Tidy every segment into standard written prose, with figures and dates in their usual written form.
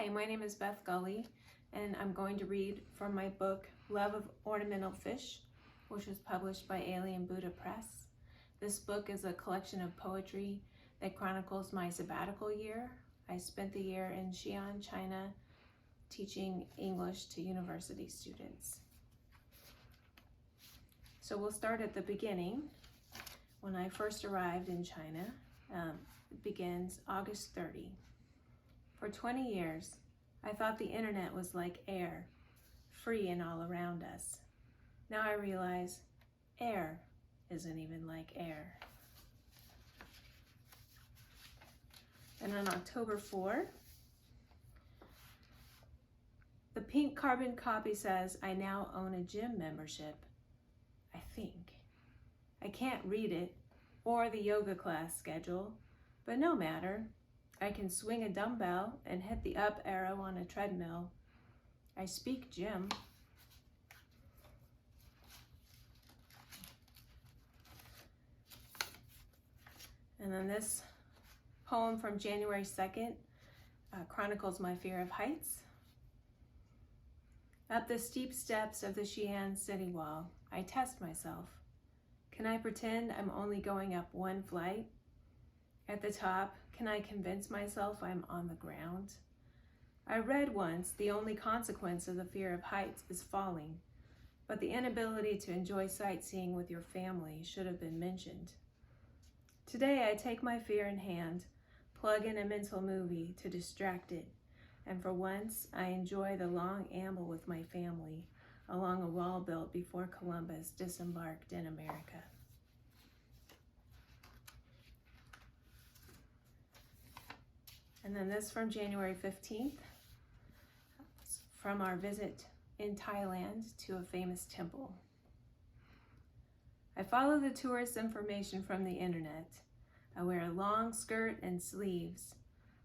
Hi, my name is Beth Gulley, and I'm going to read from my book, Love of Ornamental Fish, which was published by Alien Buddha Press. This book is a collection of poetry that chronicles my sabbatical year. I spent the year in Xi'an, China, teaching English to university students. So we'll start at the beginning. When I first arrived in China, it begins August 30. For 20 years, I thought the internet was like air, free and all around us. Now I realize air isn't even like air. And on October 4, the pink carbon copy says, I now own a gym membership, I think. I can't read it or the yoga class schedule, but no matter. I can swing a dumbbell and hit the up arrow on a treadmill. I speak gym. And then this poem from January 2nd chronicles my fear of heights. Up the steep steps of the Xi'an city wall, I test myself. Can I pretend I'm only going up one flight? At the top, can I convince myself I'm on the ground? I read once the only consequence of the fear of heights is falling, but the inability to enjoy sightseeing with your family should have been mentioned. Today, I take my fear in hand, plug in a mental movie to distract it, and for once, I enjoy the long amble with my family along a wall built before Columbus disembarked in America. And then this from January 15th, from our visit in Thailand to a famous temple. I follow the tourist information from the internet. I wear a long skirt and sleeves.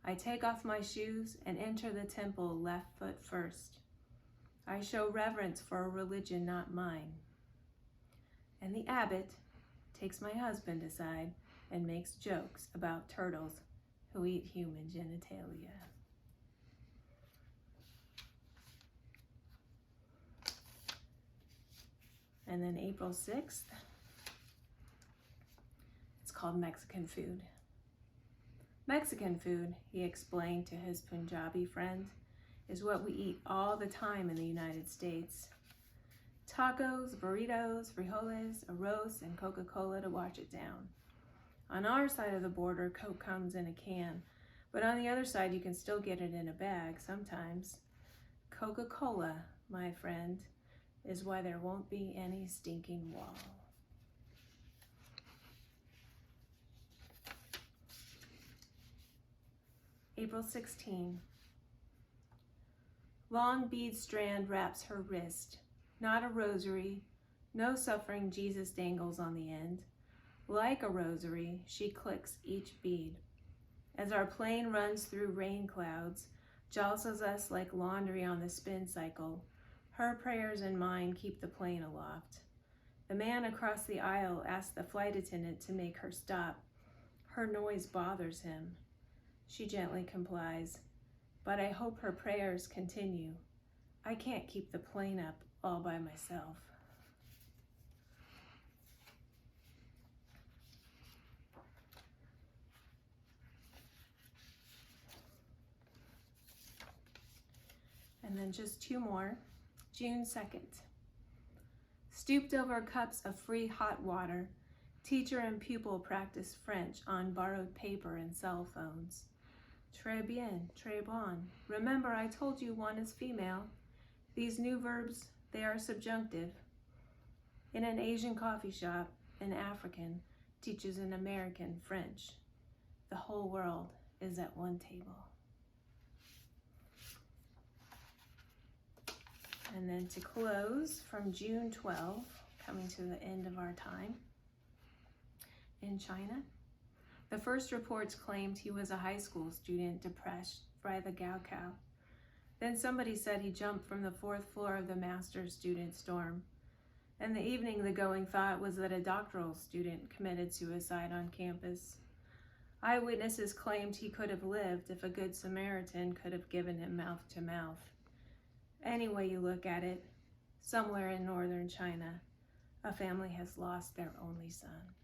I take off my shoes and enter the temple left foot first. I show reverence for a religion not mine. And the abbot takes my husband aside and makes jokes about turtles who eat human genitalia. And then April 6th, it's called Mexican food. Mexican food, he explained to his Punjabi friend, is what we eat all the time in the United States. Tacos, burritos, frijoles, arroz, and Coca-Cola to wash it down. On our side of the border, Coke comes in a can, but on the other side, you can still get it in a bag sometimes. Coca-Cola, my friend, is why there won't be any stinking wall. April 16. Long bead strand wraps her wrist, not a rosary, no suffering Jesus dangles on the end. Like a rosary, she clicks each bead. As our plane runs through rain clouds, jostles us like laundry on the spin cycle, her prayers and mine keep the plane aloft. The man across the aisle asks the flight attendant to make her stop. Her noise bothers him. She gently complies, but I hope her prayers continue. I can't keep the plane up all by myself. And then just two more. June 2nd. Stooped over cups of free hot water, teacher and pupil practice French on borrowed paper and cell phones. Très bien, très bon. Remember, I told you one is female. These new verbs, they are subjunctive. In an Asian coffee shop, an African teaches an American French. The whole world is at one table. And then to close, from June 12, coming to the end of our time in China, the first reports claimed he was a high school student depressed by the Gaokao. Then somebody said he jumped from the 4th floor of the master's student's dorm. In the evening, the going thought was that a doctoral student committed suicide on campus. Eyewitnesses claimed he could have lived if a good Samaritan could have given him mouth to mouth. Any way you look at it, somewhere in northern China, a family has lost their only son.